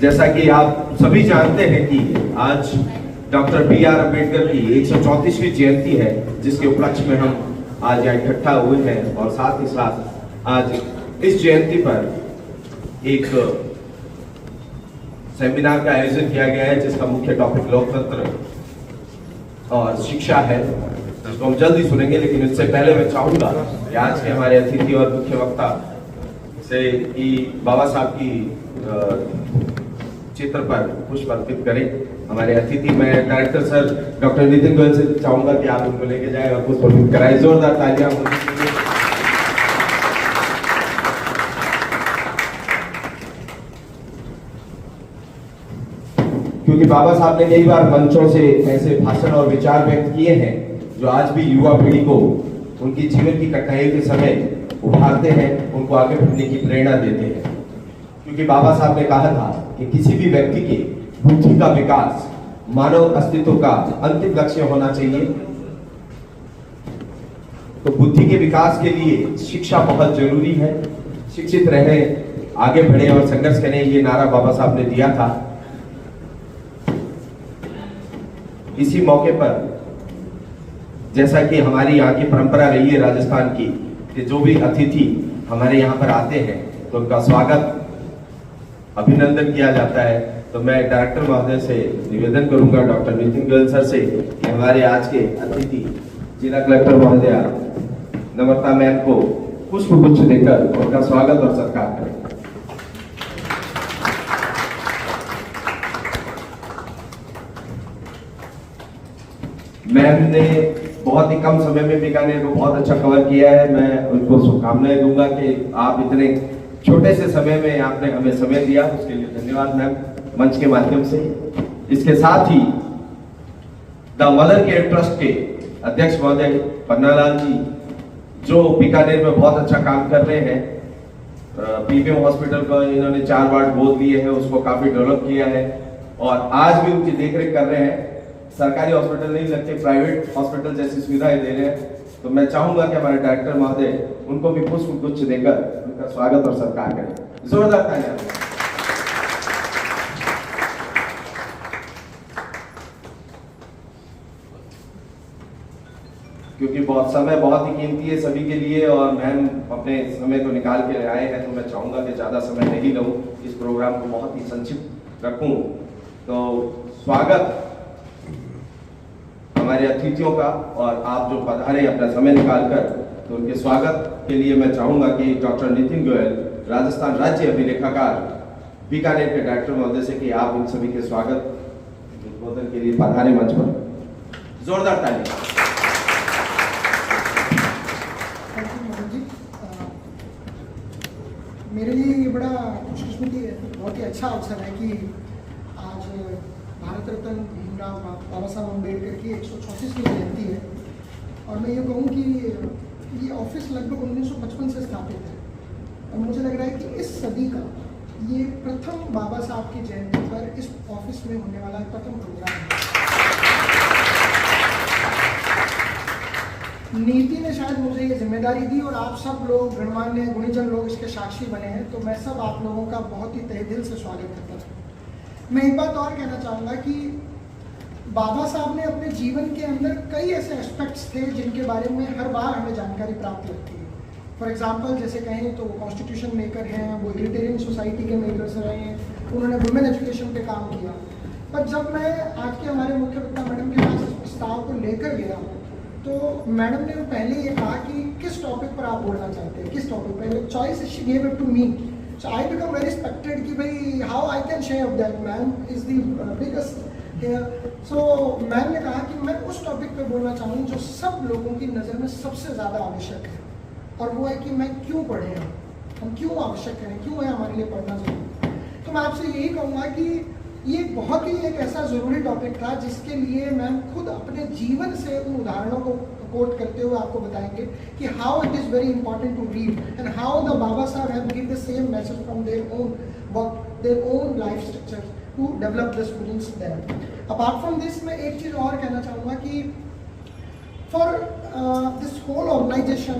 जैसा कि आप सभी जानते हैं कि आज डॉक्टर बी.आर. अम्बेडकर की 134वीं जयंती है, जिसके उपलक्ष्य में हम आज यहाँ इकट्ठा हुए हैं और साथ ही साथ आज इस जयंती पर एक सेमिनार का आयोजन किया गया है, जिसका मुख्य टॉपिक लोकतंत्र और शिक्षा है, जिसको हम जल्द ही सुनेंगे। लेकिन इससे पहले मैं चाहूंगा कि आज के हमारे अतिथि और मुख्य वक्ता से कि बाबा साहब की चित्र पर पुष्प अर्पित करें। हमारे अतिथि मैं director sir doctor Nitin Goyal से चाहूंगा कि आप उनको लेके जाएं और पुष्प अर्पित कराएं। जोरदार तालियां। क्योंकि बाबा साहब ने कई बार मंचों से ऐसे भाषण और विचार व्यक्त किए हैं जो आज भी युवा पीढ़ी को उनकी जीवन की कठिनाइयों के समय उभारते हैं, उनको आगे बढ़ने की प्रेरणा देते हैं। क्योंकि बाबा साहब ने कहा था कि किसी भी व्यक्ति के बुद्धि का विकास मानव अस्तित्व का अंतिम लक्ष्य होना चाहिए। तो बुद्धि के विकास के लिए शिक्षा बहुत जरूरी है। शिक्षित रहे, आगे बढ़े और संघर्ष करें, ये नारा बाबा साहब ने दिया था। इसी मौके पर जैसा कि हमारी यहाँ की परंपरा रही है राजस्थान की कि जो भी अतिथि हमारे यहाँ पर आते हैं तो उनका स्वागत अभिनंदन किया जाता है। तो मैं डायरेक्टर महोदय से निवेदन करूंगा, डॉक्टर नितिन गोयल सर से, कि हमारे आज के अतिथि जिला कलेक्टर महोदया नम्रता मैम को पुष्पगुच्छ देकर उनका स्वागत और सत्कार करें। मैम ने बहुत ही कम समय में बीकानेर को बहुत अच्छा कवर किया है। मैं उनको शुभकामनाएं दूंगा कि आप इतने छोटे से समय में आपने हमें समय दिया, उसके लिए धन्यवाद मैम, मंच के माध्यम से। इसके साथ ही द मदर केयर ट्रस्ट के अध्यक्ष महोदय पन्नालाल जी, जो बीकानेर में बहुत अच्छा काम कर रहे हैं। पीबीएम हॉस्पिटल को इन्होंने 4 वार्ड गोद लिए हैं, उसको काफी डेवलप किया है और आज भी उनकी देखरेख कर रहे हैं। सरकारी हॉस्पिटल नहीं लगते, प्राइवेट हॉस्पिटल जैसी सुविधाएं दे रहे हैं। तो मैं चाहूंगा कि हमारे डायरेक्टर महोदय उनको भी पुष्पगुच्छ देकर उनका स्वागत और सत्कार करें। जोरदार तालियां। क्योंकि बहुत समय बहुत ही कीमती है सभी के लिए और मैम अपने समय को निकाल के आए हैं, तो मैं चाहूंगा कि ज्यादा समय नहीं लूं, इस प्रोग्राम को बहुत ही संक्षिप्त रखूं। तो स्वागत हमारे अतिथियों का, और आप जो पधारे अपना समय निकालकर, तो उनके स्वागत के लिए मैं चाहूंगा कि डॉक्टर नितिन गोयल, राजस्थान राज्य अभिलेखागार बीकानेर के डायरेक्टर महोदय से कि आप इन सभी के स्वागत उद्बोधन के लिए पधारे मंच पर। जोरदार ताली। मेरे लिए ये बड़ा खुशकिस्मती है, बहुत ही अच्छा अवसर है कि आज भारत रत्न भीमराव बाबा साहब अम्बेडकर की 134वीं जयंती है। और मैं ये कहूँ कि ये ऑफिस लगभग 1955 से स्थापित है और मुझे लग रहा है कि इस सदी का ये प्रथम बाबा साहब की जयंती पर इस ऑफिस में होने वाला प्रथम प्रोग्राम है। नीति ने शायद मुझे ये जिम्मेदारी दी और आप सब लोग गणमान्य गुणीजन लोग इसके साक्षी बने हैं, तो मैं सब आप लोगों का बहुत ही तहे दिल से स्वागत करता हूँ। मैं एक बात और कहना चाहूँगा कि बाबा साहब ने अपने जीवन के अंदर कई ऐसे एस्पेक्ट्स थे जिनके बारे में हर बार हमें जानकारी प्राप्त लगती है। फॉर एग्जांपल जैसे कहें तो वो कॉन्स्टिट्यूशन मेकर हैं, वो इलिटेरियन सोसाइटी के मेकर्स रहे हैं, उन्होंने वुमेन एजुकेशन पे काम किया। पर जब मैं आज के हमारे मुख्य वक्ता मैडम के पास इस प्रस्ताव को लेकर गया तो मैडम ने पहले ये कहा कि किस टॉपिक पर आप बोलना चाहते हैं, किस टॉपिक पर। Choice she give it to me, so I become very expected कि भाई how I can share that ma'am is the biggest here. So ma'am ने कहा कि मैं उस टॉपिक पर बोलना चाहूँ जो सब लोगों की नज़र में सबसे ज़्यादा आवश्यक है, और वो है कि मैं क्यों पढ़े, हम क्यों आवश्यक हैं, क्यों है हमारे लिए पढ़ना जरूरी। तो मैं आपसे यही कहूँगा कि ये बहुत ही एक ऐसा ज़रूरी टॉपिक था जिसके लिए मैम खुद अपने जीवन से उन उदाहरणों को कोट करते हुए आपको बताएंगे कि how it is very important to read and how the Baba Saheb have given the same message from their own work, their own life structure to develop the students there. Apart from this मैं एक चीज़ और कहना चाहूँगा कि for this whole organisation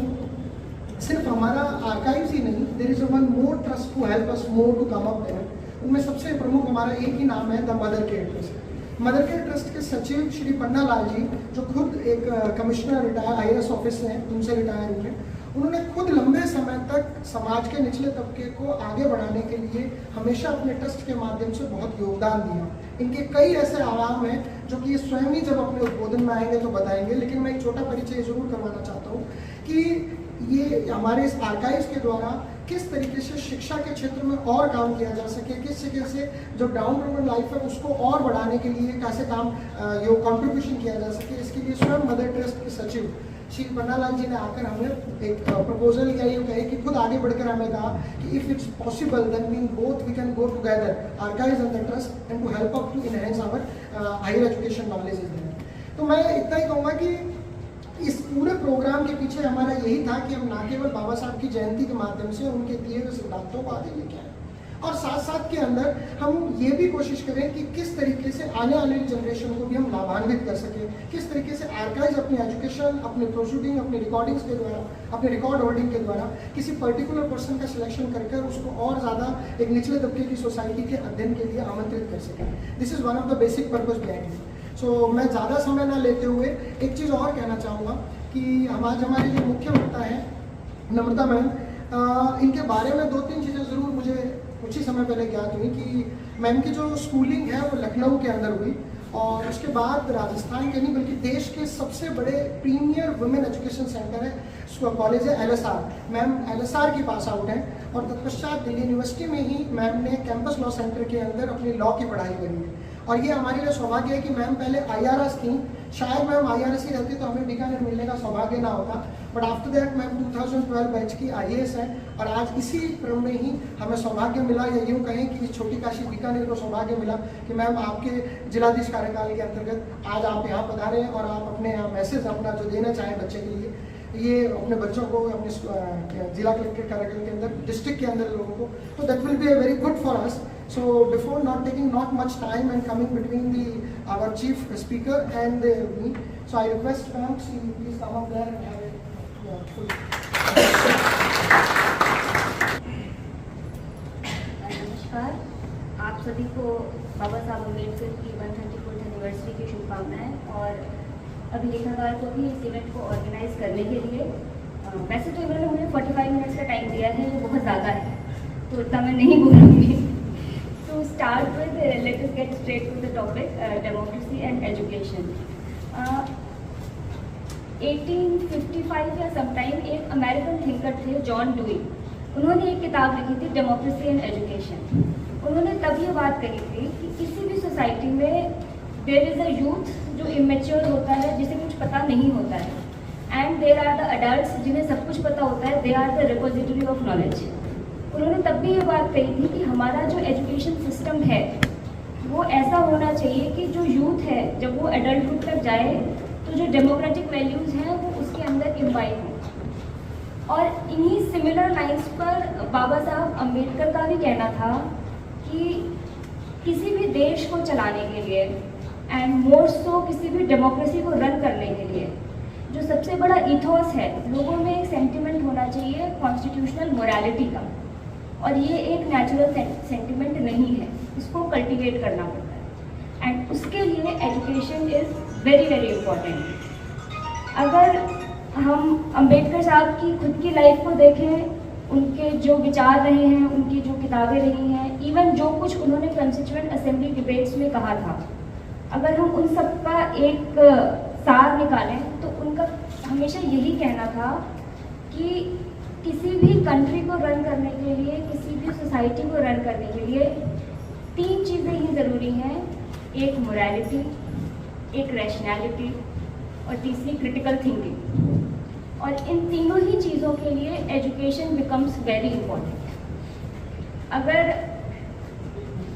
सिर्फ हमारा archives ही नहीं, there is one more trust to help us more to come up there, उनमें सबसे प्रमुख हमारा एक ही नाम है the Mother Care Trust. Mother Care Trust के सचिव श्री पन्ना लाल जी, जो खुद एक कमिश्नर रिटायर IAS ऑफिस हैं, उनसे रिटायर हुए, उन्होंने खुद लंबे समय तक समाज के निचले तबके को आगे बढ़ाने के लिए हमेशा अपने ट्रस्ट के माध्यम से बहुत योगदान दिया। इनके कई ऐसे आयाम हैं जो कि स्वयं ही जब अपने उद्बोधन में आएंगे तो बताएंगे, लेकिन मैं एक छोटा परिचय जरूर करवाना चाहता हूँ कि ये हमारे इस आर्काइव्स के द्वारा किस तरीके से शिक्षा के क्षेत्र में और काम किया जा सके, किस तरीके से जो डाउन टू लाइफ है उसको और बढ़ाने के लिए कैसे काम कंट्रीब्यूशन किया जा सके, इसके लिए स्वयं मदर ट्रस्ट के सचिव श्री पन्ना लाल जी ने आकर हमें एक प्रपोजल या ये कहे कि खुद आगे बढ़कर हमें कहा कि if it's possible then we can go together archives and the trust and to help up to enhance our higher education knowledge is there. तो मैं इतना ही कहूँगा कि इस पूरे प्रोग्राम के पीछे हमारा यही था कि हम ना केवल बाबा साहब की जयंती के माध्यम से उनके दिए हुए सिद्धांतों को आगे लेके आए, और साथ साथ के अंदर हम ये भी कोशिश करें कि किस तरीके से आने वाली जनरेशन को भी हम लाभान्वित कर सकें, किस तरीके से आर्काइव्स अपनी एजुकेशन, अपने प्रोसीडिंग, अपने रिकॉर्डिंग्स के द्वारा, अपने रिकॉर्ड होल्डिंग के द्वारा किसी पर्टिकुलर पर्सन का सिलेक्शन कर उसको और ज़्यादा एक निचले तबके की सोसाइटी के अध्ययन के लिए आमंत्रित कर सकें। This is one of the basic purpose behind it. So मैं ज़्यादा समय ना लेते हुए एक चीज़ और कहना चाहूँगा कि आज हमारे जो मुख्य वक्ता हैं नम्रता मैम, इनके बारे में 2-3 चीज़ें ज़रूर मुझे कुछ ही समय पहले ज्ञात हुई कि मैम की जो स्कूलिंग है वो लखनऊ के अंदर हुई, और उसके बाद राजस्थान के नहीं बल्कि देश के सबसे बड़े प्रीमियर वुमेन एजुकेशन सेंटर है, कॉलेज है LSR। मैम LSR की पास आउट हैं, और तत्पश्चात दिल्ली यूनिवर्सिटी में ही मैम ने कैंपस लॉ सेंटर के अंदर अपनी लॉ की पढ़ाई करी है। और ये हमारे लिए सौभाग्य है कि मैम पहले IRS थी, शायद मैम IRS ही रहती तो हमें बीकानेर मिलने का सौभाग्य ना होता, but after that ma'am 2012 batch की IAS है, और आज इसी क्रम में ही हमें सौभाग्य मिला, या यूँ कहें कि छोटी काशी बीकानेर को सौभाग्य मिला कि मैम आपके जिलाधीश कार्यकाल के अंतर्गत आज आप यहाँ पधारे हैं और आप अपने यहाँ मैसेज अपना जो देना चाहें बच्चे के लिए, ये अपने बच्चों को अपने जिला कलेक्ट्रेट कार्यालय के अंदर, डिस्ट्रिक्ट के अंदर लोगों को, तो that will be a very good for us. So before not taking not much time and coming between our chief speaker and me, so I request ma'am, please come up there and have a full. नमस्कार, आप सभी को बाबा साहब अम्बेडकर की 134th anniversary की शुभकामनाएं, और अभिलेखागार को भी इस इवेंट को ऑर्गेनाइज करने के लिए वैसे तो इन्होंने मुझे 45 मिनट्स का टाइम दिया है, जो बहुत ज़्यादा है, तो इतना मैं नहीं बोलूँगी। To start with, let us get straight to the topic, democracy and education. 1855 या sometime एक अमेरिकन थिंकर थे जॉन डुई, उन्होंने एक किताब लिखी थी डेमोक्रेसी एंड एजुकेशन। उन्होंने तब ये बात कही थी कि किसी भी सोसाइटी में देयर इज़ अ यूथ जो इमेच्योर होता है, जिसे कुछ पता नहीं होता है, and there are the adults जिन्हें सब कुछ पता होता है, they are the repository of knowledge. उन्होंने तब भी ये बात कही थी कि हमारा जो एजुकेशन सिस्टम है वो ऐसा होना चाहिए कि जो यूथ है जब वो एडल्टहुड तक जाए तो जो डेमोक्रेटिक वैल्यूज़ हैं वो उसके अंदर इम्बाइब हों। और इन्हीं सिमिलर लाइंस पर बाबा साहब अम्बेडकर का भी कहना था कि किसी भी देश को चलाने के लिए, एंड मोर सो किसी भी डेमोक्रेसी को रन करने के लिए, जो सबसे बड़ा इथोस है, लोगों में एक सेंटिमेंट होना चाहिए कॉन्स्टिट्यूशनल मोरालिटी का, और ये एक नेचुरल सेंटिमेंट नहीं है, इसको कल्टीवेट करना पड़ता है, एंड उसके लिए education is very very important. अगर हम अंबेडकर साहब की खुद की लाइफ को देखें, उनके जो विचार रहे हैं, उनकी जो किताबें रही हैं, इवन जो कुछ उन्होंने कंस्टिट्यूएंट असेंबली डिबेट्स में कहा था, अगर हम उन सब का एक सार निकालें तो उनका हमेशा यही कहना था कि किसी भी कंट्री को रन करने के लिए, किसी भी सोसाइटी को रन करने के लिए 3 चीज़ें ही ज़रूरी हैं, एक मोरालिटी, एक रैशनैलिटी और तीसरी क्रिटिकल थिंकिंग। और इन तीनों ही चीज़ों के लिए एजुकेशन बिकम्स वेरी इम्पॉर्टेंट। अगर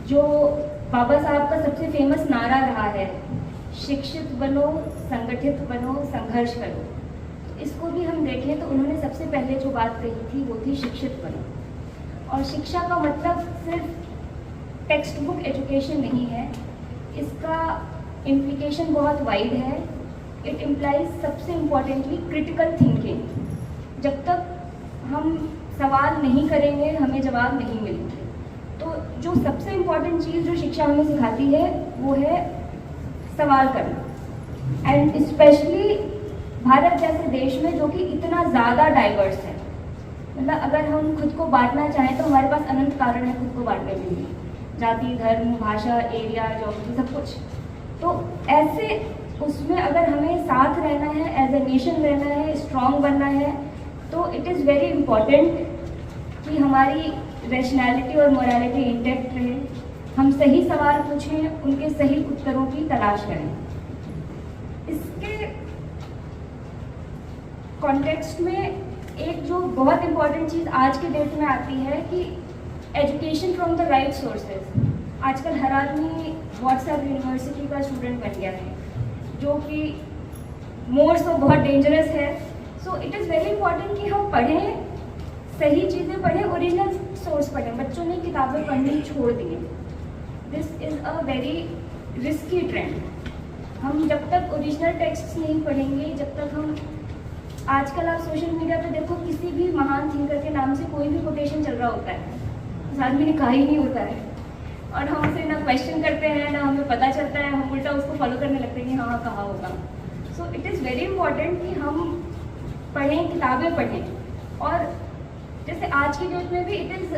जो बाबा साहब का सबसे फेमस नारा रहा है, शिक्षित बनो, संगठित बनो, संघर्ष करो, इसको भी हम देखें तो उन्होंने सबसे पहले जो बात कही थी वो थी शिक्षित बनो। और शिक्षा का मतलब सिर्फ टेक्स्ट बुक एजुकेशन नहीं है, इसका इम्प्लीकेशन बहुत वाइड है। इट इम्प्लाइज सबसे इम्पॉर्टेंटली क्रिटिकल थिंकिंग। जब तक हम सवाल नहीं करेंगे हमें जवाब नहीं मिलेंगे। तो जो सबसे इम्पोर्टेंट चीज़ जो शिक्षा हमें सिखाती है वो है सवाल करना, एंड स्पेशली भारत जैसे देश में जो कि इतना ज़्यादा डाइवर्स है। मतलब अगर हम खुद को बांटना चाहें तो हमारे पास अनंत कारण है खुद को बांटने के लिए, जाति, धर्म, भाषा, एरिया, ज्योग्राफी, सब कुछ। तो ऐसे उसमें अगर हमें साथ रहना है, एज ए नेशन रहना है, स्ट्रॉन्ग बनना है, तो इट इज़ वेरी इम्पॉर्टेंट कि हमारी रैशनैलिटी और मोरालिटी इंटैक्ट रहे, हम सही सवाल पूछें, उनके सही उत्तरों की तलाश करें। इसके कॉन्टेक्स्ट में एक जो बहुत इम्पॉर्टेंट चीज़ आज के डेट में आती है कि education from the right sources. आजकल हर आदमी व्हाट्सएप यूनिवर्सिटी का स्टूडेंट बन गया है, जो कि मोर सो बहुत डेंजरस है। So it is very important कि हम पढ़ें, सही चीज़ें पढ़ें, ओरिजिनल सोर्स पढ़ें। बच्चों ने किताबें पढ़नी छोड़ दी है। This is a very risky trend. हम जब तक ओरिजिनल टेक्स्ट नहीं पढ़ेंगे, जब तक हम आजकल आप सोशल मीडिया पे देखो, किसी भी महान थिंकर के नाम से कोई भी कोटेशन चल रहा होता है, उस आदमी ने कहा ही नहीं होता है, और हम उसे ना क्वेश्चन करते हैं, ना हमें पता चलता है, हम उल्टा उसको फॉलो करने लगते हैं कि हाँ कहा होगा। So it is very important कि हम पढ़ें, किताबें पढ़ें। और जैसे आज की डेट में भी इट इज़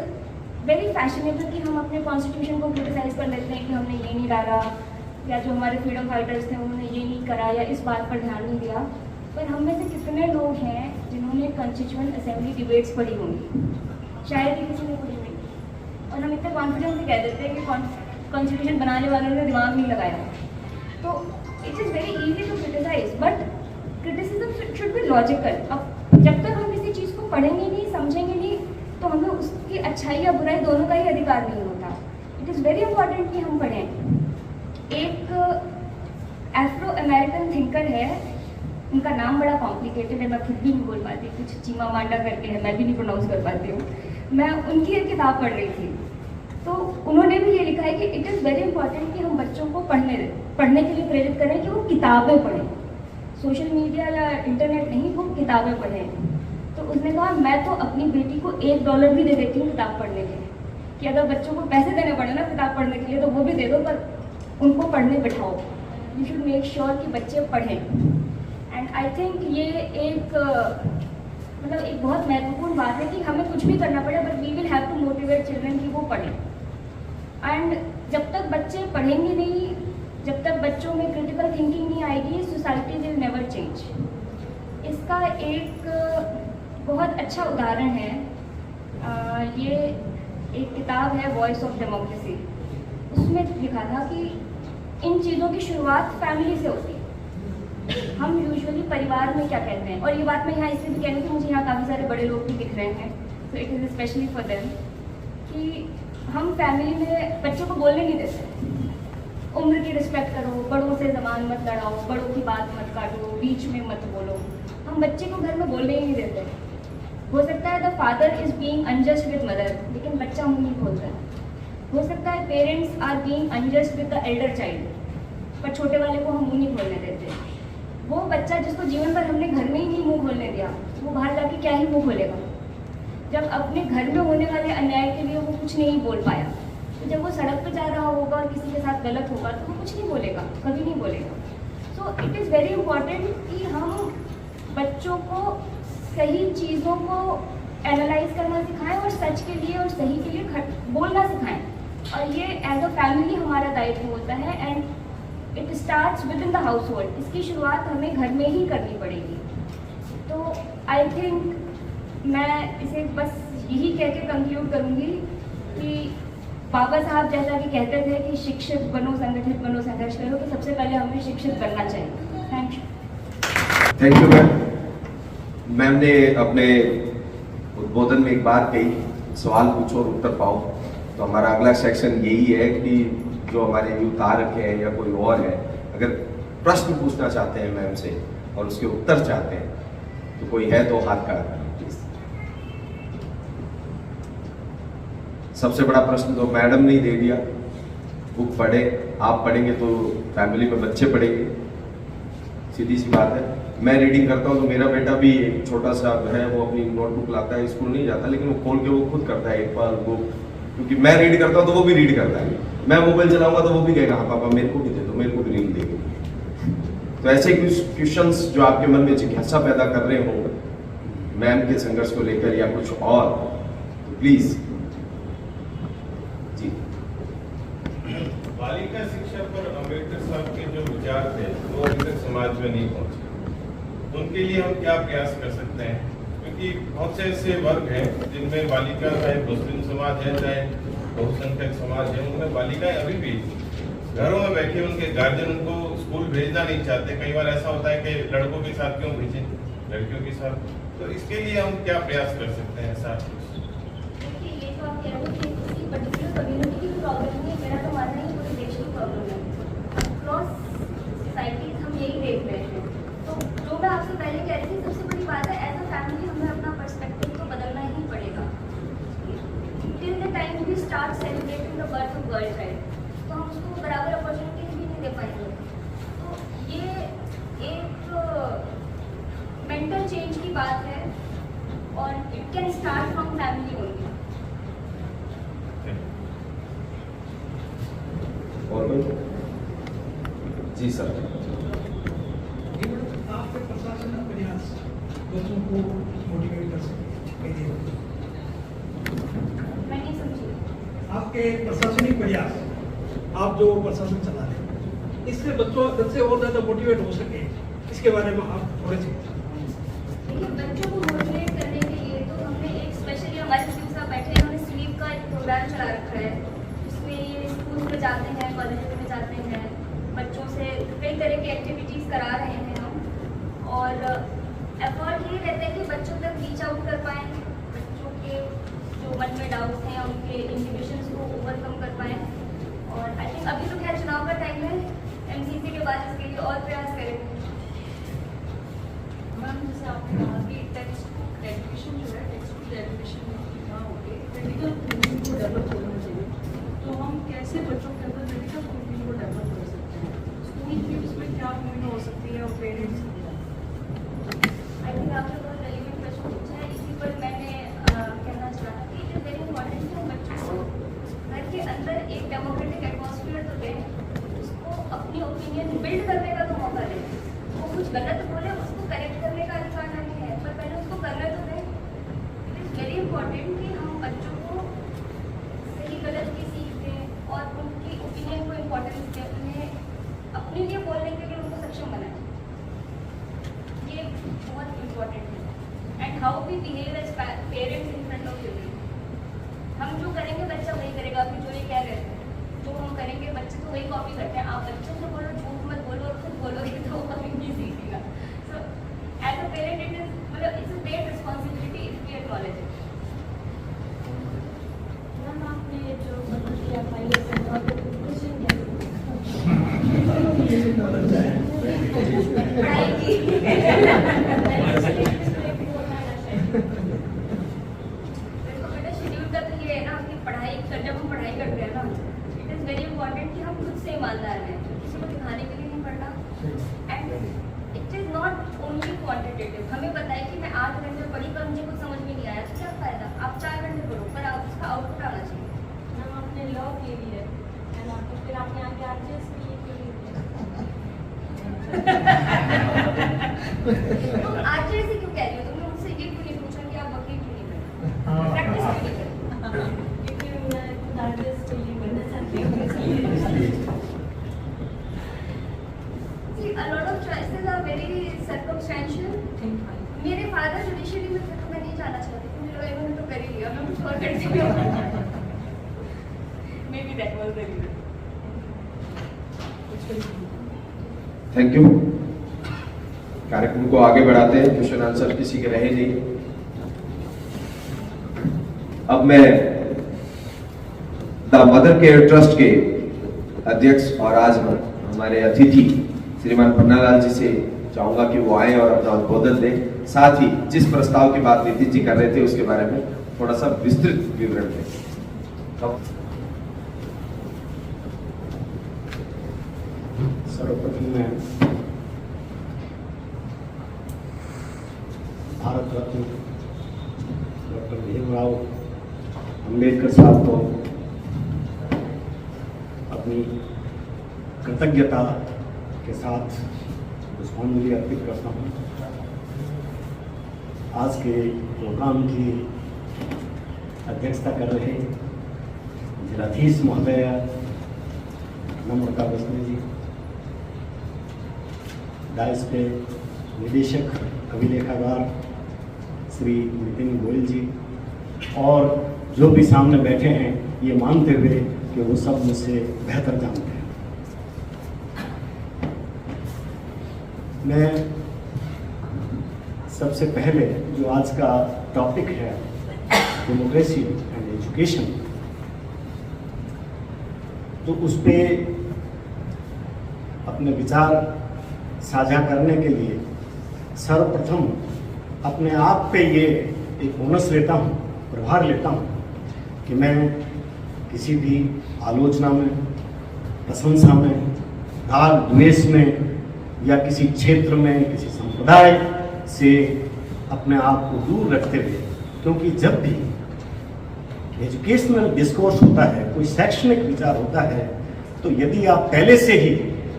वेरी फैशनेबल कि हम अपने कॉन्स्टिट्यूशन को क्रिटिसाइज कर लेते हैं कि हमने ये नहीं डाला, या जो हमारे फ्रीडम फाइटर्स थे उन्होंने ये नहीं करा, या इस बात पर ध्यान नहीं दिया। पर हम में से कितने लोग हैं जिन्होंने कॉन्स्टिट्यूएंट असेंबली डिबेट्स पढ़ी होंगी? शायद ही किसी ने पढ़ी होगी। और हम इतने कॉन्फिडेंस से कह देते हैं कि कॉन्स्टिट्यूशन बनाने वालों ने दिमाग नहीं लगाया। तो it is very easy to criticise, but criticism should be logical. अब जब तक हम किसी चीज़ को पढ़ेंगे नहीं, समझेंगे नहीं, तो हमें उसकी अच्छाई या बुराई दोनों का ही अधिकार नहीं होता। इट इज़ वेरी इंपॉर्टेंट कि हम पढ़ें। एक एफ्रो अमेरिकन थिंकर है, उनका नाम बड़ा कॉम्प्लिकेटेड है, मैं खुद भी नहीं बोल पाती, कुछ चीमा मांडा करके है, मैं भी नहीं प्रोनाउंस कर पाती हूँ। मैं उनकी एक किताब पढ़ रही थी, तो उन्होंने भी ये लिखा है कि इट इज़ वेरी इंपॉर्टेंट कि हम बच्चों को पढ़ने के लिए प्रेरित करें, कि वो किताबें पढ़ें, सोशल मीडिया या इंटरनेट नहीं, वो किताबें पढ़ें। तो उसने कहा मैं तो अपनी बेटी को $1 भी दे देती हूँ किताब पढ़ने के लिए, कि अगर बच्चों को पैसे देने पड़े ना किताब पढ़ने के लिए तो वो भी दे दो, पर उनको पढ़ने बिठाओ। यू शुड मेक श्योर कि बच्चे पढ़ें। एंड आई थिंक ये एक मतलब एक बहुत महत्वपूर्ण बात है कि हमें कुछ भी करना पड़े, but we will have to motivate children कि वो पढ़ें। एंड जब तक बच्चे पढ़ेंगे नहीं, जब तक बच्चों में क्रिटिकल थिंकिंग नहीं आएगी, सोसाइटी विल नेवर चेंज। इसका एक बहुत अच्छा उदाहरण है, ये एक किताब है वॉइस ऑफ डेमोक्रेसी। उसमें लिखा था कि इन चीज़ों की शुरुआत फैमिली से होती है। हम यूजुअली परिवार में क्या कहते हैं, और ये बात मैं यहाँ इसलिए भी कह रही हूँ कि मुझे यहाँ काफ़ी सारे बड़े लोग भी दिख रहे हैं, तो it is specially for them, कि हम फैमिली में बच्चों को बोलने नहीं देते। उम्र की रिस्पेक्ट करो, बड़ों से ज़बान मत लड़ाओ, बड़ों की बात मत काटो, बीच में मत बोलो। हम बच्चे को घर में बोलने ही नहीं देते। हो सकता है the father is being unjust with mother, लेकिन बच्चा मुँह नहीं खोलता है। हो सकता है parents are being unjust with the elder child, पर छोटे वाले को हम मुँह नहीं खोलने देते। वो बच्चा जिसको जीवन भर हमने घर में ही नहीं मुंह खोलने दिया, वो बाहर जाके क्या ही मुंह खोलेगा? जब अपने घर में होने वाले अन्याय के लिए वो कुछ नहीं बोल पाया, तो जब वो सड़क पर जा रहा होगा और किसी के साथ गलत होगा तो वो कुछ नहीं बोलेगा, कभी नहीं बोलेगा। So it is very important कि हम बच्चों को सही चीज़ों को एनालाइज करना सिखाएं और सच के लिए और सही के लिए बोलना सिखाएं। और ये एज अ फैमिली हमारा दायित्व होता है, and it starts with in the house hold. इसकी शुरुआत हमें घर में ही करनी पड़ेगी। तो आई थिंक मैं इसे बस यही कह के कंक्लूड करूँगी कि बाबा साहब जैसा कि कहते थे कि शिक्षित बनो, संगठित बनो, संघर्ष करो, तो सबसे पहले हमें शिक्षित बनना चाहिए। Thank you ma'am. मैम ने अपने उद्बोधन में एक बात कही, सवाल पूछो और उत्तर पाओ। तो हमारा अगला सेक्शन यही है कि जो हमारे यूथ आ रखे हैं या कोई और है, अगर प्रश्न पूछना चाहते हैं मैम से और उसके उत्तर चाहते हैं, तो कोई है तो हाथ खड़ा करें प्लीज। सबसे बड़ा प्रश्न तो मैडम ने ही दे दिया, बुक पढ़े, आप पढ़ेंगे तो फैमिली में बच्चे पढ़ेंगे, सीधी सी बात है। मैं रीडिंग करता हूँ तो मेरा बेटा भी एक छोटा सा है, वो अपनी नोटबुक लाता है, स्कूल नहीं जाता, लेकिन वो खोल के वो खुद करता है, एक बार बुक क्योंकि मैं रीड करता हूँ तो वो भी रीड करता है, मैं मोबाइल चलाऊंगा तो वो भी कहेगा हाँ पापा मेरे को भी दे दो, मेरे को भी रील देगी। तो ऐसे कुछ क्वेश्चंस जो आपके मन में जिज्ञासा पैदा कर रहे हो मैम के संघर्ष को लेकर या कुछ और, तो प्लीज जी। बालिका शिक्षा पर अम्बेडकर साहब के जो विचार थे वो अभी तक समाज में नहीं पहुंचे, उनके लिए हम क्या प्रयास कर सकते हैं? क्योंकि बहुत से ऐसे वर्ग हैं जिनमें बालिका, चाहे मुस्लिम समाज है चाहे बहुसंख्यक समाज है, उनमें बालिकाएं अभी भी घरों में बैठे, उनके गार्जियन उनको स्कूल भेजना नहीं चाहते। कई बार ऐसा होता है कि लड़कों के साथ क्यों भेजें, लड़कियों के साथ। तो इसके लिए हम क्या प्रयास कर सकते हैं? ऐसा देखिए, ये जो आप कह रहे हो कि किसी पर्टिकुलर कम्युनिटी की प्रॉब्लम नहीं है, मेरा तो मानना है पूरे देश की प्रॉब्लम है। अक्रॉस सोसाइटीज हम यही देख रहे हैं। तो जो मैं आपसे पहले कह रही थी, सबसे बड़ी बात है एज अ फैमिली हमें अपना पर्सपेक्टिव तो बदलना ही पड़ेगा। Till the time we start celebrating the birth of girl child, तो हम उसको बराबर अपॉर्चुनिटीज भी नहीं दे पाएंगे। तो ये एक मेंटल चेंज की बात है और it can start from family only. और कोई? जी सर। आपके प्रशासन का प्रयास बच्चों को मोटिवेट कर सके, मैं नहीं समझी। आपके प्रशासनिक प्रयास, आप जो प्रशासन चला रहे हैं, इससे बच्चे और ज्यादा मोटिवेट हो सके, इसके बारे में आप थोड़े से। देखिए, बच्चों को मोटिवेट करने के लिए तो हमने एक स्पेशली हमारे स्कूल साहब बैठे हैं, इन्होंने स्लीप का एक प्रोग्राम चला रखा है। उसमें ये स्कूल में जाते हैं, कॉलेज में जाते हैं, बच्चों से कई तरह की एक्टिविटीज़ करा रहे हैं हम। और एफर्ट ये रहता है कि बच्चों तक रीच आउट कर पाएँ, बच्चों के जो मन में डाउट्स हैं उनके इनहिबिशंस को ओवरकम कर पाएँ। और आई थिंक अभी तो खैर चुनाव का टाइम है, एमसीसी के बाद इसके लिए और प्रयास करेंगे। मैम, जैसे आपने कहा कि टेक्स्ट बुक एजुकेशन जो है, टेक्स्ट बुक एजुकेशन ना होके क्रिटिकल थिंकिंग को डेवलप करना चाहिए। तो हम कैसे बच्चों के अंदर क्रिटिकल थिंकिंग को डेवलप कर सकते हैं? स्कूल की उसमें क्या भूमिका हो सकती है और पेरेंट्स की? आई थिंक आपने बहुत रेलिवेंट क्वेश्चन पूछा है। इसी पर मैंने कहना चाहा कि जो वेरी इंपॉर्टेंट है, बच्चों को घर के अंदर एक डेमोक्रेटिक एटमॉस्फेयर तो दें, उसको अपनी ओपिनियन बिल्ड करने का तो मौका दें। वो कुछ गलत बोले उसको करेक्ट करने का अधिकार नहीं है, पर पहले उसको करने तो दें। इट इज़ वेरी इंपॉर्टेंट कि हम बच्चों को सही गलत की सीख दें और उनकी ओपिनियन को इम्पोर्टेंस दें, उन्हें अपने लिए बोलने के लिए उनको सक्षम बनाएं। ये बहुत इम्पोर्टेंट है। And how we behave as parents in front of children, हम जो करेंगे बच्चा वही करेगा। अभी जो ये कह रहे थे, जो हम करेंगे बच्चे तो वही कॉपी करते हैं। आप बच्चों से बोलो, झूठ मत बोलो, और खुद बोलोगे तो वो कभी नहीं सीखेगा। So as a parent it is मतलब it's a great responsibility if we acknowledge it. Ma'am, आपने ये जो बता दिया पायलट से और क्वेश्चन पढ़ाई की बेटा शेड्यूल का तो ये है ना कि पढ़ाई जब हम पढ़ाई करते हैं ना, इट इज़ वेरी इंपॉर्टेंट कि हम खुद से ईमानदार हैं, किसी को दिखाने के लिए नहीं पढ़ना। And it is not only quantitative. हमें पता है कि मैं 8 घंटे पढ़ी पर मुझे कुछ समझ में नहीं आया, तो क्या फ़ायदा? आप 4 घंटे पढ़ो, पर आप उसका आउटपुट आना चाहिए। मैम, आपने लॉ के लिए है ना, तो फिर आपने आगे आरटीएस के लिए क्यों नहीं किया? तुम आज ऐसे क्यों कह रही हो? तुमने मुझसे ये क्यों नहीं पूछा कि आप वकील क्यों नहीं बने? प्रैक्टिस क्यों नहीं करी? क्योंकि मैं खुद आरटीएस के लिए बनना चाहती हूँ, इसलिए। See, a lot of choices are very circumstantial. मेरे फादर जुडिशरी में थे तो मैं नहीं जाना चाहती थी, मुझे लगा इन्होंने तो कर ही लिया, मैं कुछ और करती हूँ। Maybe that was the reason. Thank you. कार्यक्रम को आगे बढ़ाते हैं, क्वेश्चन आंसर किसी के रहे नहीं। अब मैं द मदर केयर ट्रस्ट के अध्यक्ष और आज हमारे अतिथि श्रीमान पन्नालाल जी से चाहूंगा कि वो आए और अपना उद्बोधन दें, साथ ही जिस प्रस्ताव की बात नीतीश जी कर रहे थे उसके बारे में थोड़ा सा विस्तृत विवरण दें। सर्वप्रथम मैं भारत रत्न डॉक्टर भीमराव अम्बेडकर साहब को कृतज्ञता के साथ पुष्पांजलि अर्पित करता हूँ। आज के प्रोग्राम की अध्यक्षता कर रहे जिलाधीश महोदय नम्रता बसने जी, डायस पे निदेशक अभिलेखागार श्री नितिन गोयल जी, और जो भी सामने बैठे हैं ये मानते हुए कि वो सब मुझसे बेहतर जानते हैं। मैं सबसे पहले जो आज का टॉपिक है डेमोक्रेसी एंड एजुकेशन, तो उस पर अपने विचार साझा करने के लिए सर्वप्रथम अपने आप पे ये एक ओनस लेता हूँ, प्रभार लेता हूँ कि मैं किसी भी आलोचना में, प्रशंसा में, राग द्वेष में या किसी क्षेत्र में, किसी संप्रदाय से अपने आप को दूर रखते हुए, क्योंकि जब भी एजुकेशनल डिस्कोर्स होता है, कोई शैक्षणिक विचार होता है, तो यदि आप पहले से ही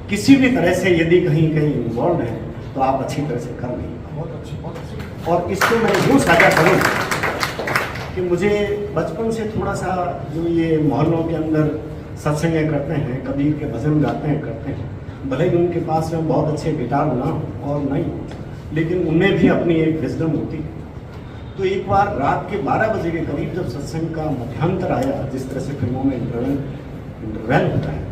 किसी भी तरह से यदि कहीं इन्वॉल्व हैं तो आप अच्छी तरह से कर नहीं। और इसको मैं यूँ साझा करूँ कि मुझे बचपन से थोड़ा सा जो ये मोहल्लों के अंदर सत्संग करते हैं, कबीर के भजन गाते हैं, करते हैं, भले ही उनके पास में बहुत अच्छे गिटार ना हो और नहीं हो, लेकिन उनमें भी अपनी एक विजडम होती है। तो एक बार रात के 12 बजे के करीब जब सत्संग का मध्यांतर आया, जिस तरह से फिल्मों में इंटरवल होता है,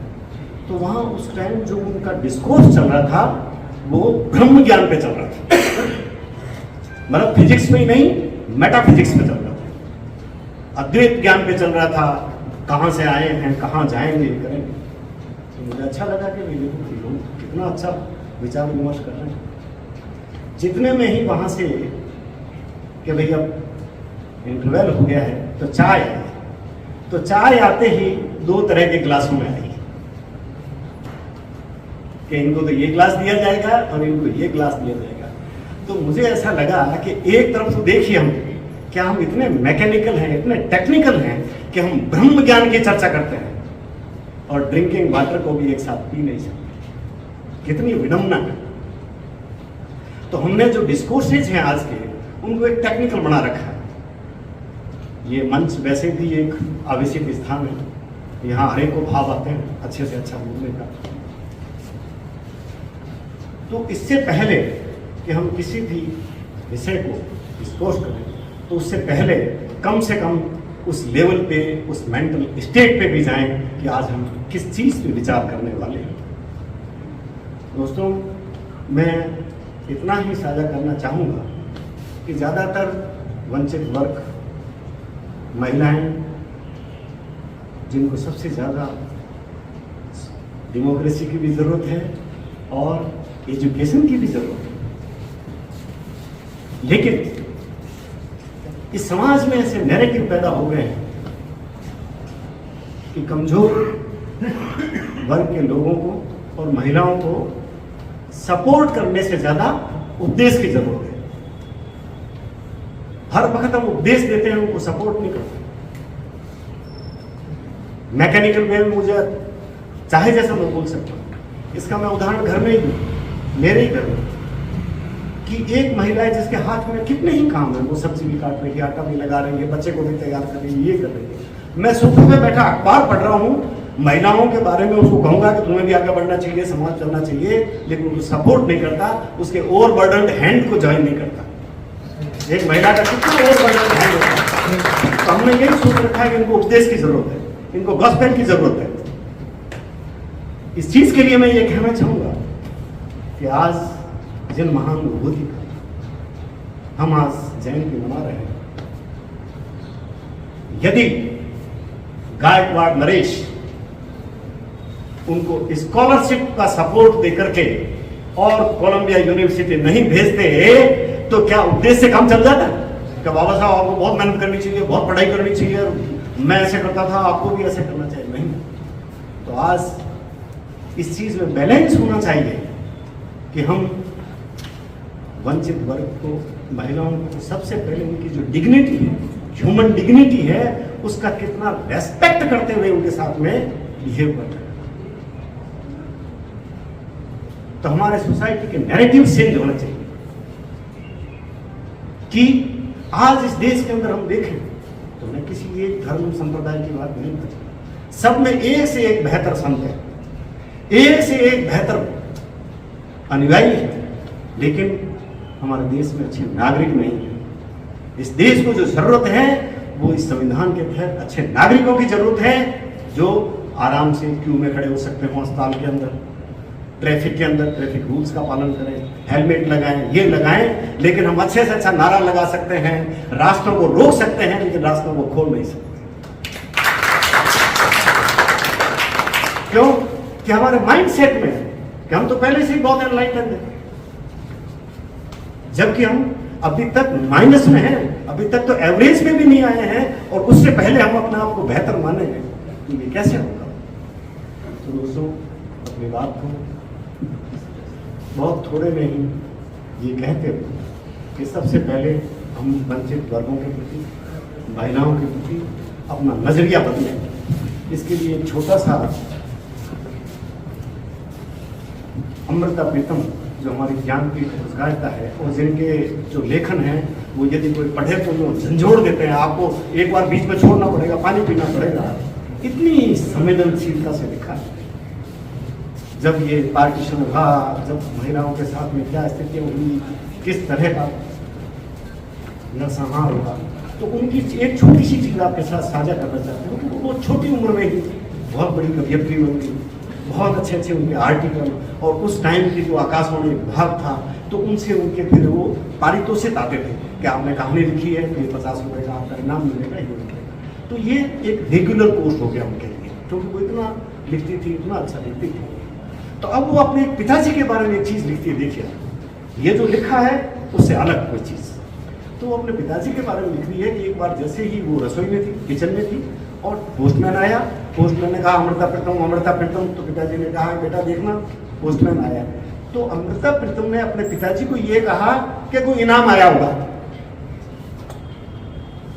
तो वहाँ उस टाइम जो उनका डिस्कोर्स चल रहा था वो ब्रह्म ज्ञान पे चल रहा था, मतलब फिजिक्स में ही नहीं, मेटाफिजिक्स पे चल रहा था, अद्वैत ज्ञान पे चल रहा था, कहाँ से आए हैं, कहाँ जाएंगे, करेंगे। तो मुझे अच्छा लगा कि लोग कितना अच्छा विचार विमर्श कर रहे हैं। जितने में ही वहाँ से कि भाई अब इंटरवल हो गया है तो चाय, तो चाय आते ही 2 तरह के ग्लासों में आई कि इनको तो ये ग्लास दिया जाएगा और इनको ये ग्लास दिया जाएगा। तो मुझे ऐसा लगा कि एक तरफ तो देखिए हम क्या हम इतने मैकेनिकल हैं, इतने टेक्निकल हैं कि हम ब्रह्म ज्ञान की चर्चा करते हैं और ड्रिंकिंग वाटर को भी एक साथ पी नहीं सकते। कितनी विडंबना है। तो हमने जो डिस्कोर्सेज हैं आज के, उनको एक टेक्निकल बना रखा है। ये मंच वैसे भी एक आवेशित स्थान है, यहाँ हर एक को भाव आते हैं अच्छे से अच्छा बोलने का। तो इससे पहले कि हम किसी भी विषय को डिस्कोर्स करें, तो उससे पहले कम से कम उस लेवल पे, उस मेंटल स्टेट पे भी जाएं कि आज हम किस चीज़ पे विचार करने वाले हैं। दोस्तों, मैं इतना ही साझा करना चाहूँगा कि ज़्यादातर वंचित वर्ग, महिलाएं, जिनको सबसे ज़्यादा डेमोक्रेसी की भी ज़रूरत है और एजुकेशन की भी ज़रूरत है, लेकिन इस समाज में ऐसे नैरेटिव पैदा हो गए हैं कि कमजोर वर्ग के लोगों को और महिलाओं को सपोर्ट करने से ज़्यादा उपदेश की जरूरत है। हर वक्त हम उपदेश देते हैं, उनको सपोर्ट नहीं करते। मैकेनिकल वे में मुझे चाहे जैसा मैं बोल सकता हूँ। इसका मैं उदाहरण घर में ही दूँ, मेरे ही घर में, कि एक महिला है जिसके हाथ में कितने ही काम है, वो सब्जी भी काट रही है, आटा भी लगा रही है, बच्चे को भी तैयार कर रही है, ये कर रही है। मैं सोफे पे बैठा अखबार पढ़ रहा हूँ, महिलाओं के बारे में उसको कहूंगा कि तुम्हें भी आगे बढ़ना चाहिए, समाज चलना चाहिए, लेकिन उसको सपोर्ट नहीं करता, उसके ओवरबर्डन्ड हैंड को ज्वाइन नहीं करता। एक महिला का कितना ओवरबर्डन्ड हैंड होता है। तो हमने यही सोच रखा है कि इनको उपदेश की जरूरत है, इनको गॉस्पेल की जरूरत है। इस चीज के लिए मैं ये कहना चाहूंगा कि आज जिन महान विभूति का हम आज जयंती मना रहे हैं, यदि गायकवाड़ नरेश उनको स्कॉलरशिप का सपोर्ट देकर के और कोलंबिया यूनिवर्सिटी नहीं भेजते तो क्या उद्देश्य से काम चल जाता? क्या बाबा साहब आपको बहुत मेहनत करनी चाहिए, बहुत पढ़ाई करनी चाहिए, मैं ऐसे करता था, आपको भी ऐसे करना चाहिए? नहीं। तो आज इस चीज में बैलेंस होना चाहिए कि हम वंचित वर्ग को, महिलाओं को सबसे पहले उनकी जो डिग्निटी है, ह्यूमन डिग्निटी है, उसका कितना रेस्पेक्ट करते हुए उनके साथ में बिहेव करते हैं। तो हमारे सोसाइटी के नैरेटिव चेंज होना चाहिए कि आज इस देश के अंदर हम देखें तो मैं किसी एक धर्म संप्रदाय की बात नहीं कर सकता, सब में एक से एक बेहतर संत है, एक से एक बेहतर अनुयायी है, लेकिन हमारे देश में अच्छे नागरिक नहीं है। इस देश को जो जरूरत है वो इस संविधान के तहत अच्छे नागरिकों की जरूरत है, जो आराम से क्यू में खड़े हो सकते हो अस्पताल के अंदर, ट्रैफिक के अंदर ट्रैफिक रूल्स का पालन करें, हेलमेट लगाएं, ये लगाएं, लेकिन हम अच्छे से अच्छा नारा लगा सकते हैं, रास्तों को रोक सकते हैं, लेकिन रास्तों को खोल नहीं सकते। क्यों? कि हमारे माइंडसेट में है कि हम तो पहले से ही बहुत एनलाइटेंड हैं, जबकि हम अभी तक माइनस में हैं, अभी तक तो एवरेज में भी नहीं आए हैं, और उससे पहले हम अपने आप को बेहतर मानेंगे, तो ये कैसे होगा? तो दोस्तों, अपनी बात को बहुत थोड़े में ही ये कहते हुए कि सबसे पहले हम वंचित वर्गों के प्रति, महिलाओं के प्रति अपना नजरिया बदलें। इसके लिए एक छोटा सा अमृता प्रीतम जो हमारी ज्ञानपीठ पुरस्कारिता है, और जिनके जो लेखन है वो यदि कोई पढ़े तो वो झंझोड़ देते हैं, आपको एक बार बीच में छोड़ना पड़ेगा, पानी पीना पड़ेगा, इतनी संवेदनशीलता से लिखा है। जब ये पार्टीशन रहा, जब महिलाओं के साथ में क्या स्थितियाँ हुई, किस तरह का नरसंहार हुआ, तो उनकी एक छोटी सी चीज़ आपके साथ साझा करना चाहते हैं कि वो छोटी उम्र में ही बहुत बड़ी कवियत्री बन गई, बहुत अच्छे अच्छे उनके आर्टिकल, और उस टाइम की जो आकाशवाणी विभाग था तो उनसे उनके फिर वो पारितोषित आते थे कि आपने कहानी लिखी है तो ये 50 रुपये का आपका इनाम मिलेगा, ये मिलेगा। तो ये एक रेगुलर कोर्स हो गया उनके लिए, क्योंकि वो इतना लिखती थी, इतना अच्छा लिखती थी। तो अब वो अपने पिताजी के बारे में एक चीज़ लिखती है, देखिए ये जो लिखा है उससे अलग कोई चीज़। तो वो अपने पिताजी के बारे में लिख रही है कि एक बार जैसे ही वो रसोई में थी, किचन में थी, और पोस्टमैन आया, पोस्टमैन ने कहा अमृता प्रीतम, अमृता प्रीतम, तो पिताजी ने कहा बेटा देखना पोस्टमैन आया। तो अमृता प्रीतम ने अपने पिताजी को ये कहा कि कोई इनाम आया होगा,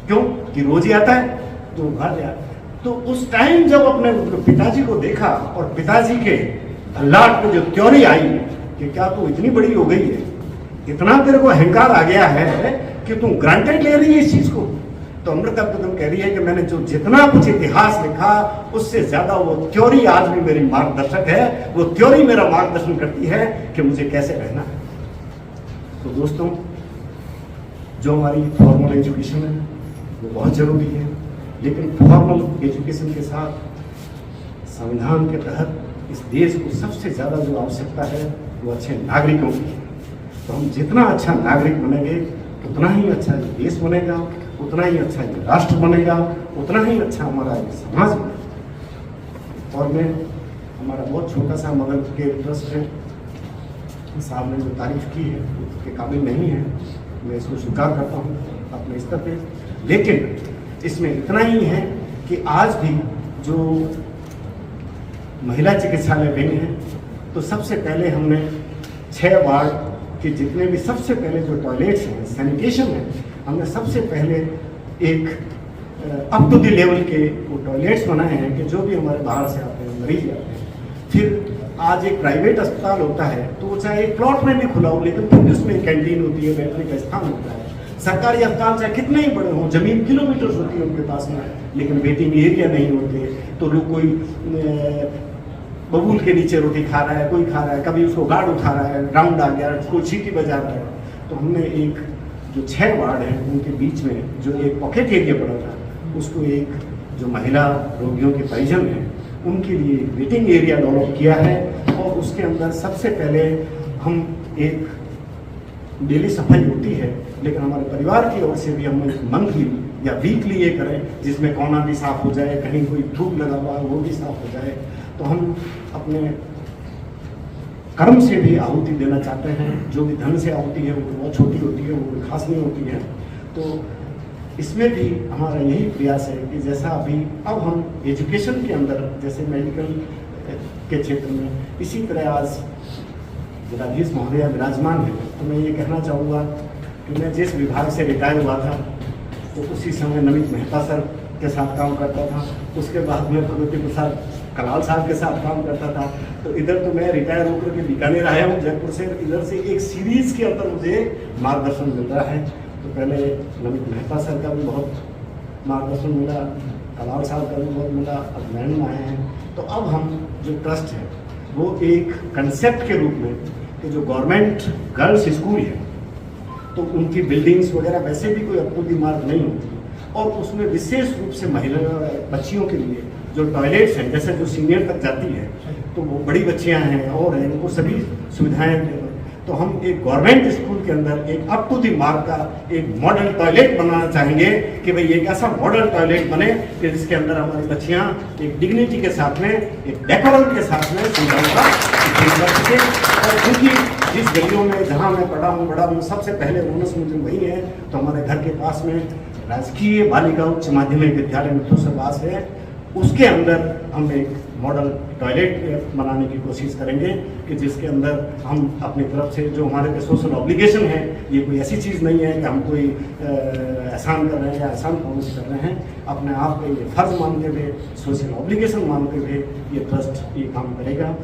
क्यों कि रोज ही आता है तो भाग गया। तो उस टाइम जब अपने पिताजी को देखा और पिताजी के लाट पे जो त्योरी आई कि क्या तू इतनी बड़ी हो गई है, इतना तेरे को अहंकार आ गया है कि तू ग्रांटेड ले रही है इस चीज को, तो अमृता प्रीतम कह रही है कि मैंने जो जितना कुछ इतिहास लिखा उससे ज्यादा वो थ्योरी आज भी मेरी मार्गदर्शक है, वो थ्योरी मेरा मार्गदर्शन करती है कि मुझे कैसे रहना है। तो दोस्तों, जो हमारी फॉर्मल एजुकेशन है वो बहुत जरूरी है, लेकिन फॉर्मल एजुकेशन के साथ संविधान के तहत इस देश को सबसे ज्यादा जो आवश्यकता है वो अच्छे नागरिकों की है। तो हम जितना अच्छा नागरिक बनेंगे उतना ही अच्छा ये देश बनेगा, उतना ही अच्छा ये राष्ट्र बनेगा, उतना ही अच्छा हमारा ये समाज बनेगा। और मैं हमारा बहुत छोटा सा मगर के ट्रस्ट है, साहब ने जो तारीफ की है उसके काबिल नहीं है, मैं इसको स्वीकार करता हूँ अपने स्तर पे, लेकिन इसमें इतना ही है कि आज भी जो महिला चिकित्सालय बने हैं तो सबसे पहले हमने 6 वार्ड के जितने भी सबसे पहले जो टॉयलेट्स हैं, सैनिटेशन है, हमने सबसे पहले एक अप टू द लेवल के वो टॉयलेट्स बनाए हैं कि जो भी हमारे बाहर से आते हैं मरीज आते हैं। फिर आज एक प्राइवेट अस्पताल होता है तो वो चाहे एक प्लॉट में भी खुला हो, लेकिन फिर उसमें कैंटीन होती है, बैठने का स्थान होता है। सरकारी अस्पताल चाहे कितने ही बड़े हों, जमीन किलोमीटर होती है उनके पास में, लेकिन वेटिंग एरिया नहीं होते, तो लोग कोई बबूल के नीचे रोटी खा रहा है, कोई खा रहा है, कभी उसको गार्ड उठा रहा है, राउंड आ गया, कोई सीटी बजा रहा है। तो हमने एक जो 6 वार्ड हैं उनके बीच में जो एक पॉकेट एरिया पड़ा था, उसको एक जो महिला रोगियों के परिजन हैं उनके लिए वेटिंग एरिया डेवलप किया है, और उसके अंदर सबसे पहले हम एक डेली सफाई होती है, लेकिन हमारे परिवार की ओर से भी हम मंथली या वीकली ये करें जिसमें कोना भी साफ हो जाए, कहीं कोई थूक लगा हुआ है वो भी साफ हो जाए। तो हम अपने कर्म से भी आहुति देना चाहते हैं, जो भी धन से आहुति है वो बहुत छोटी होती है, वो खास नहीं होती है। तो इसमें भी हमारा यही प्रयास है कि जैसा अभी अब हम एजुकेशन के अंदर जैसे मेडिकल के क्षेत्र में, इसी तरह आज जिलाधीश महोदया विराजमान है, तो मैं ये कहना चाहूँगा कि मैं जिस विभाग से रिटायर हुआ था तो उसी समय नमित मेहता सर के साथ काम करता था, उसके बाद में प्रगति प्रसाद कलाल साहब के साथ काम करता था। तो इधर तो मैं रिटायर होकर के बीकानेर आया हूँ जयपुर से, इधर से एक सीरीज के अंदर मुझे मार्गदर्शन मिल रहा है। तो पहले नमित मेहता सर का भी बहुत मार्गदर्शन मिला, कलाल साहब का भी बहुत मिला, अब मैडम आए हैं। तो अब हम जो ट्रस्ट है वो एक कंसेप्ट के रूप में कि जो गवर्नमेंट गर्ल्स स्कूल है तो उनकी बिल्डिंग्स वगैरह वैसे भी कोई अपूर्ति मार्ग नहीं होती, और उसमें विशेष रूप से महिला बच्चियों के लिए जो टॉयलेट्स हैं, जैसे जो सीनियर तक जाती है तो वो बड़ी बच्चियां हैं और हैं, उनको सभी सुविधाएं। तो हम एक गवर्नमेंट स्कूल के अंदर एक अप टू द मार्क का एक मॉडल टॉयलेट बनाना चाहेंगे कि भाई एक ऐसा मॉडल टॉयलेट बने कि जिसके अंदर हमारी बच्चियां एक डिग्निटी के साथ में, एक डेकोरम के साथ में सुविधाओं का उपयोग कर सके। और क्योंकि जिस गलियों में जहाँ मैं बड़ा हूँ सबसे पहले रूनस मुझे वही है, तो हमारे घर के पास में राजकीय बालिका उच्च माध्यमिक विद्यालय मित्रों है, उसके अंदर हम एक मॉडल टॉयलेट बनाने की कोशिश करेंगे कि जिसके अंदर हम अपनी तरफ से जो हमारे पे सोशल ऑब्लिगेशन है, ये कोई ऐसी चीज़ नहीं है कि हम कोई एहसान कर रहे हैं या एहसान प्रॉमिस कर रहे हैं, अपने आप को ये फर्ज मानते हुए, सोशल ऑब्लिगेशन मानते हुए ये ट्रस्ट ये काम करेगा।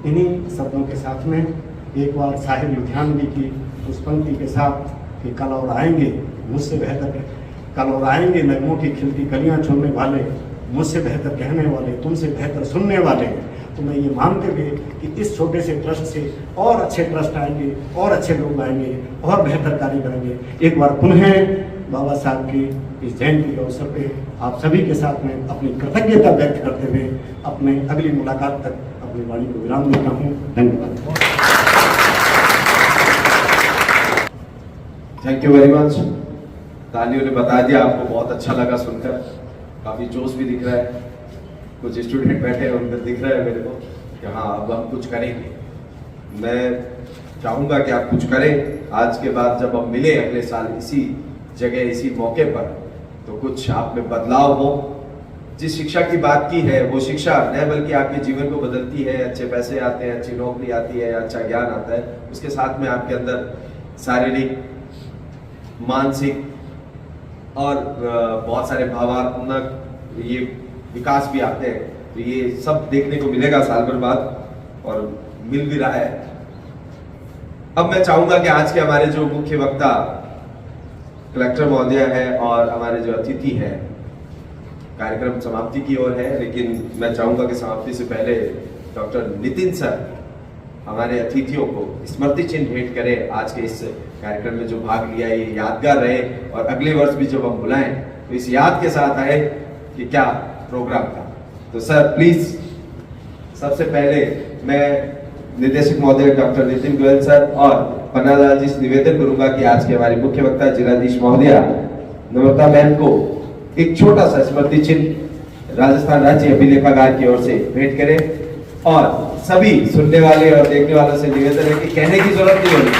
इन्हीं शब्दों के साथ में एक बार साहिब लुधियानवी की उस पंक्ति के साथ कि कल और आएंगे मुझसे बेहतर, कल और आएंगे नगमों की खिलती कलियाँ छोड़ने वाले, मुझसे बेहतर कहने वाले, तुमसे बेहतर सुनने वाले। तो मैं ये मानते हुए कि इस छोटे से ट्रस्ट से और अच्छे ट्रस्ट आएंगे और अच्छे लोग आएंगे और बेहतर कार्य करेंगे। एक बार पुनः बाबा साहब की इस जयंती के अवसर पे आप सभी के साथ में अपनी कृतज्ञता व्यक्त करते हुए अपने अगली मुलाकात तक अपनी वाणी को विराम देता हूँ। धन्यवाद। Thank you very much. तालियों ने बता दिया, आपको बहुत अच्छा लगा सुनकर, काफ़ी जोश भी दिख रहा है, कुछ स्टूडेंट बैठे हैं उनमें दिख रहा है मेरे को कि हाँ अब हम कुछ करेंगे। मैं चाहूँगा कि आप कुछ करें। आज के बाद जब हम मिले अगले साल इसी जगह इसी मौके पर, तो कुछ आप में बदलाव हो। जिस शिक्षा की बात की है वो शिक्षा न बल्कि आपके जीवन को बदलती है, अच्छे पैसे आते हैं, अच्छी नौकरी आती है, अच्छा ज्ञान आता है, उसके साथ में आपके अंदर शारीरिक, मानसिक और बहुत सारे भावनात्मक ये विकास भी आते हैं। तो ये सब देखने को मिलेगा साल भर बाद और मिल भी रहा है। अब मैं चाहूंगा कि आज के हमारे जो मुख्य वक्ता कलेक्टर महोदय है और हमारे जो अतिथि हैं, कार्यक्रम समाप्ति की ओर है, लेकिन मैं चाहूंगा कि समाप्ति से पहले डॉक्टर नितिन सर हमारे अतिथियों को स्मृति चिन्ह भेंट करें। आज के इस कार्यक्रम में जो भाग लिया ये यादगार रहे और अगले वर्ष भी जब हम बुलाएं तो इस याद के साथ आए कि क्या प्रोग्राम था। तो सर प्लीज, सबसे पहले मैं निदेशक महोदय डॉक्टर नितिन गोयल सर और पन्नालाल जी से निवेदन करूंगा कि आज के हमारे मुख्य वक्ता जिलाधीश महोदया नम्रता मैम को एक छोटा सा स्मृति चिन्ह राजस्थान राज्य अभिलेखागार की ओर से भेंट करें। और सभी सुनने वाले और देखने वालों से निवेदन है कि कहने की जरूरत नहीं होगी।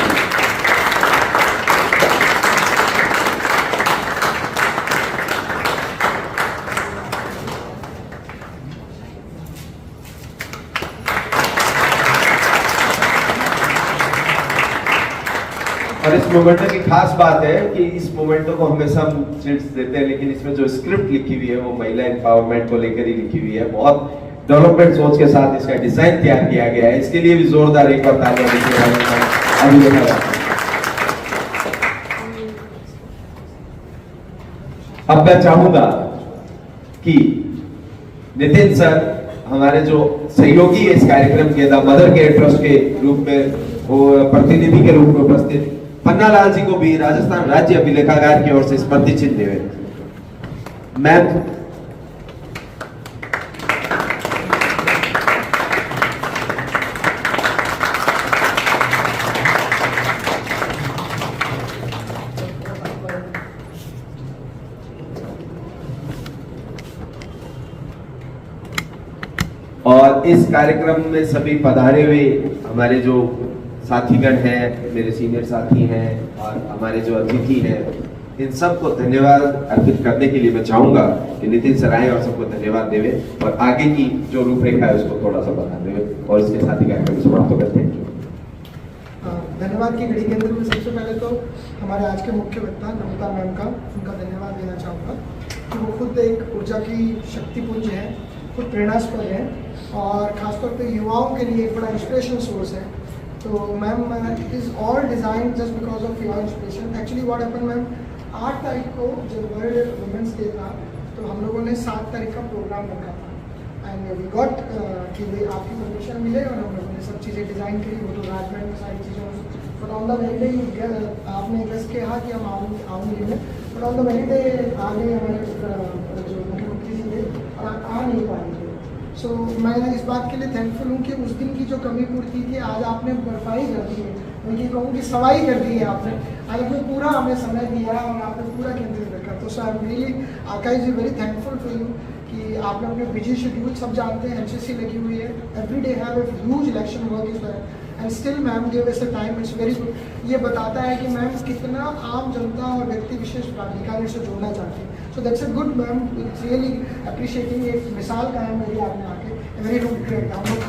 और इस मोमेंटो की खास बात है कि इस मोमेंटो को हमेशा हम चिट्स देते हैं, लेकिन इसमें जो स्क्रिप्ट लिखी हुई है वो महिला एम्पावरमेंट को लेकर ही लिखी हुई है। बहुत डेवलपमेंट सोच के साथ इसका डिजाइन तैयार किया गया है। इसके लिए भी जोरदार एक बार तालियां दीजिए। अब मैं चाहूंगा कि नितिन सर हमारे जो सहयोगी है इस कार्यक्रम के, द मदर केयर ट्रस्ट के रूप में वो प्रतिनिधि के रूप में उपस्थित पन्नालाल जी को भी राजस्थान राज्य अभिलेखागार की ओर से स्मृति चिन्ह देवे। मैम और इस कार्यक्रम में सभी पधारे हुए हमारे जो साथीगण हैं, मेरे सीनियर साथी हैं और हमारे जो अतिथि हैं, इन सबको धन्यवाद अर्पित करने के लिए मैं चाहूंगा कि नितिन सर आए और सबको धन्यवाद देवे और आगे की जो रूपरेखा है उसको थोड़ा सा बता देवे और इसके साथ ही कार्यक्रम समाप्त करते हैं। धन्यवाद की घड़ी के अंदर में सबसे पहले तो हमारे आज के मुख्य वक्ता नम्रता मैम का उनका धन्यवाद देना चाहूँगा कि वो खुद एक ऊर्जा की शक्तिपुंज है, खुद प्रेरणास्पद है और ख़ासतौर पे युवाओं के लिए एक बड़ा इंस्पिरेशनल सोर्स है। तो ma'am it is all design just because of your inspiration. Actually what happened ma'am, 8 तारीख को जब वर्ल्ड वुमेंस डे था तो हम लोगों ने 7 तारीख का प्रोग्राम रखा था एंड वी गॉट कि भाई आपकी परमिशन मिले और हम लोगों ने सब चीज़ें डिज़ाइन करी, वो तो राजमहल में सारी चीज़ों। But on the very day आपने गेस किया कि हम आऊँगी में, but on the very day आगे हमारे जो मुख्यमंत्री जी थे और आ नहीं पाए थे। सो मैं इस बात के लिए थैंकफुल हूँ कि उस दिन की जो कमी पूर्ति थी आज आपने भरपाई कर दी है, मैं ये कहूँ कि सवाई कर दी है आपने। आज आपने पूरा हमें समय दिया और आपने पूरा केंद्रित रखा। तो sir I am really Akash ji very thankful for you कि आपने अपने बिजी शेड्यूल, सब जानते हैं एमसीसी लगी हुई है, every day have a huge election work is there and still ma'am give us a time, it's very good. ये बताता है कि मैम कितना आम जनता और व्यक्ति विशेष प्राधिकारी से जोड़ना चाहते हैं। So that's a good ma'am, it's really appreciating. एक मिसाल कायम मेरी आपने आके, वेरी गुड, ग्रेट। हम लोग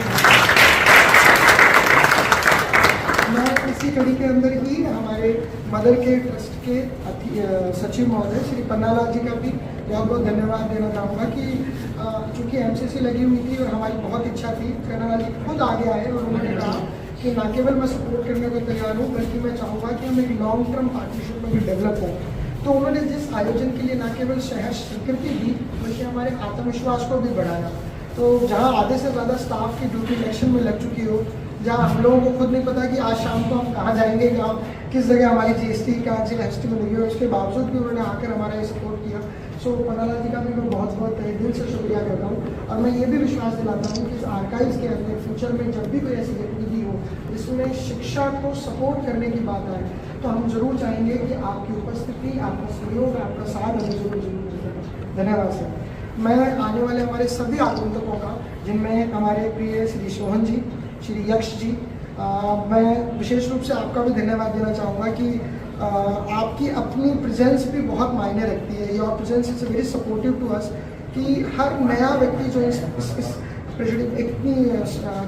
मैं इसी कड़ी के अंदर ही हमारे मदर के ट्रस्ट के सचिव महोदय श्री पन्नालाल जी का भी बहुत बहुत धन्यवाद देना चाहूँगा कि चूँकि एमसीसी लगी हुई थी और हमारी बहुत इच्छा थी, पन्नालाल जी खुद आगे आए और उन्होंने कहा कि ना केवल मैं सपोर्ट करने को तैयार हूँ बल्कि मैं चाहूँगा कि हम एक लॉन्ग टर्म पार्टनरशिप में भी डेवलप हों। तो उन्होंने जिस आयोजन के लिए न केवल शहर स्वीकृति दी बल्कि हमारे आत्मविश्वास को भी बढ़ाया। तो जहाँ आधे से ज़्यादा स्टाफ की ड्यूटी इलेक्शन में लग चुकी हो, जहाँ हम लोगों को खुद नहीं पता कि आज शाम को हम कहाँ जाएंगे, कहाँ किस जगह हमारी जीएसटी का जीएसटी में लगी है, उसके बावजूद भी उन्होंने आकर हमारा ये सपोर्ट किया। सो पन्नालाल जी का भी मैं बहुत बहुत तहे दिल से शुक्रिया करता हूँ। और मैं ये भी विश्वास दिलाता हूँ कि इस आर्काइव्स के अंदर फ्यूचर में जब भी कोई ऐसी गतिविधि हो जिसमें शिक्षा को सपोर्ट करने की बात आए तो हम जरूर चाहेंगे कि आपकी उपस्थिति, आपका सहयोग, आपका साथ हमें जरूर मिलेगा। धन्यवाद सर। मैं आने वाले हमारे सभी आगंतुकों का, जिनमें हमारे प्रिय श्री सोहन जी, श्री यक्ष जी, मैं विशेष रूप से आपका भी धन्यवाद देना चाहूँगा कि आपकी अपनी प्रेजेंस भी बहुत मायने रखती है। Your presence is very supportive to us कि हर नया व्यक्ति जो इस इतनी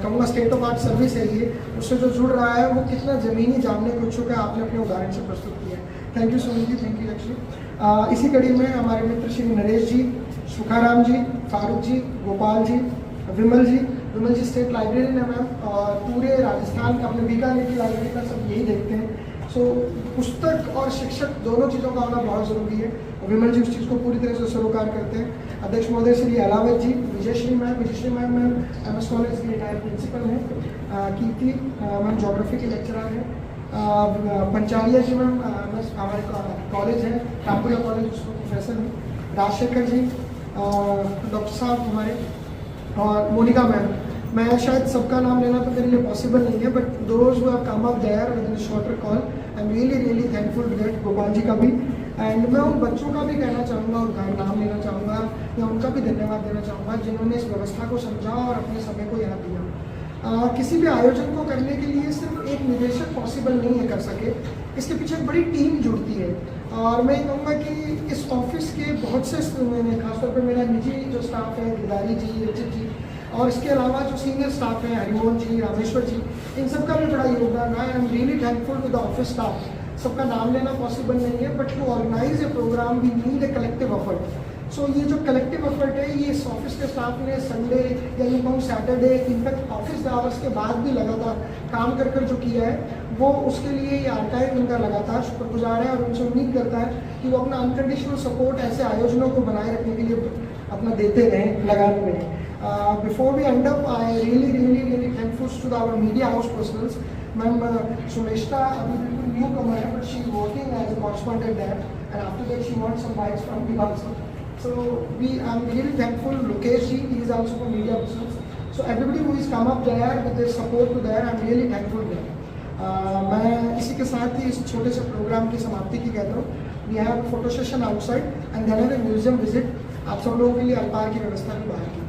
कहूँगा स्टेट ऑफ आर्ट सर्विस है ये, उससे जो जुड़ रहा है वो कितना ज़मीनी जानने को इच्छुक है, आपने अपने उदाहरण से प्रस्तुत किया है। Thank you Sohan ji, thank you Yaksh ji. इसी कड़ी में हमारे मित्र श्री नरेश जी, सुखाराम जी, फारूक जी, गोपाल जी, विमल जी स्टेट लाइब्रेरियन है मैम, और पूरे राजस्थान का, अपने बीकानेर की लाइब्रेरी का सब यही देखते हैं। सो पुस्तक और शिक्षक दोनों चीज़ों का होना बहुत ज़रूरी है। विमल जी उस चीज़ को पूरी तरह से सरोकार करते हैं। अध्यक्ष महोदय श्री अलावत जी, विजयश्री मैम MS कॉलेज की रिटायर्ड प्रिंसिपल हैं, कीर्ति मैम ज्योग्राफी की लेक्चरर हैं, पंचालिया जी मैम हमारे कॉलेज है रामपुरा कॉलेज, उसको प्रोफेसर हैं, राजशेखर जी डॉक्टर साहब हमारे, और मोनिका मैम। मैं शायद सबका नाम लेना तो मेरे लिए पॉसिबल नहीं है, but those who have come up there with shorter call, I am really thankful to that. Gopal ji का भी, एंड मैं उन बच्चों का भी कहना चाहूँगा और नाम लेना चाहूँगा या उनका भी धन्यवाद देना चाहूँगा जिन्होंने इस व्यवस्था को समझा और अपने समय को यहाँ दिया। किसी भी आयोजन को करने के लिए सिर्फ एक निदेशक पॉसिबल नहीं है कर सके, इसके पीछे एक बड़ी टीम जुड़ती है। और मैं कहूँगा कि इस ऑफिस के बहुत से, खासतौर पर मेरा निजी जो स्टाफ है, गिरधारी जी, रचित जी, और इसके अलावा जो सीनियर स्टाफ हैं, हरिमोहन जी, रामेश्वर जी, इन सबका भी बड़ा योगदान रहा है। I am really thankful to the office staff. सबका नाम लेना पॉसिबल नहीं है, but to organise a program we need a collective effort. So ये जो कलेक्टिव एफर्ट है, ये इस ऑफिस के स्टाफ ने संडे या यूँ कहूँ सैटरडे, इनफैक्ट ऑफिस आवर्स के बाद भी लगातार काम कर जो किया है, वो उसके लिए ये आर्काइव उनका लगातार शुक्रगुजार है और उनसे उम्मीद करता है कि वो अपना अनकंडीशनल सपोर्ट ऐसे आयोजनों को बनाए रखने के लिए अपना देते रहें, लगाने रहें। Before we end up, I really thankful to our media house personals. Ma'am, Suleshta अभी बिल्कुल newcomer है, but she is working as a correspondent there, and after that she wants some bites from me also. So I'm really thankful. Lokesh ji, he is also from media business. So everybody who is come up there with their support to there, I'm really thankful there. मैं इसी के साथ ही इस छोटे से programme की समाप्ति की कहता हूँ। We have a photo session outside and then a museum visit. आप सब लोगों के लिए अल्पाहार की व्यवस्था भी बाहर की।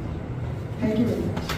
Thank you very much.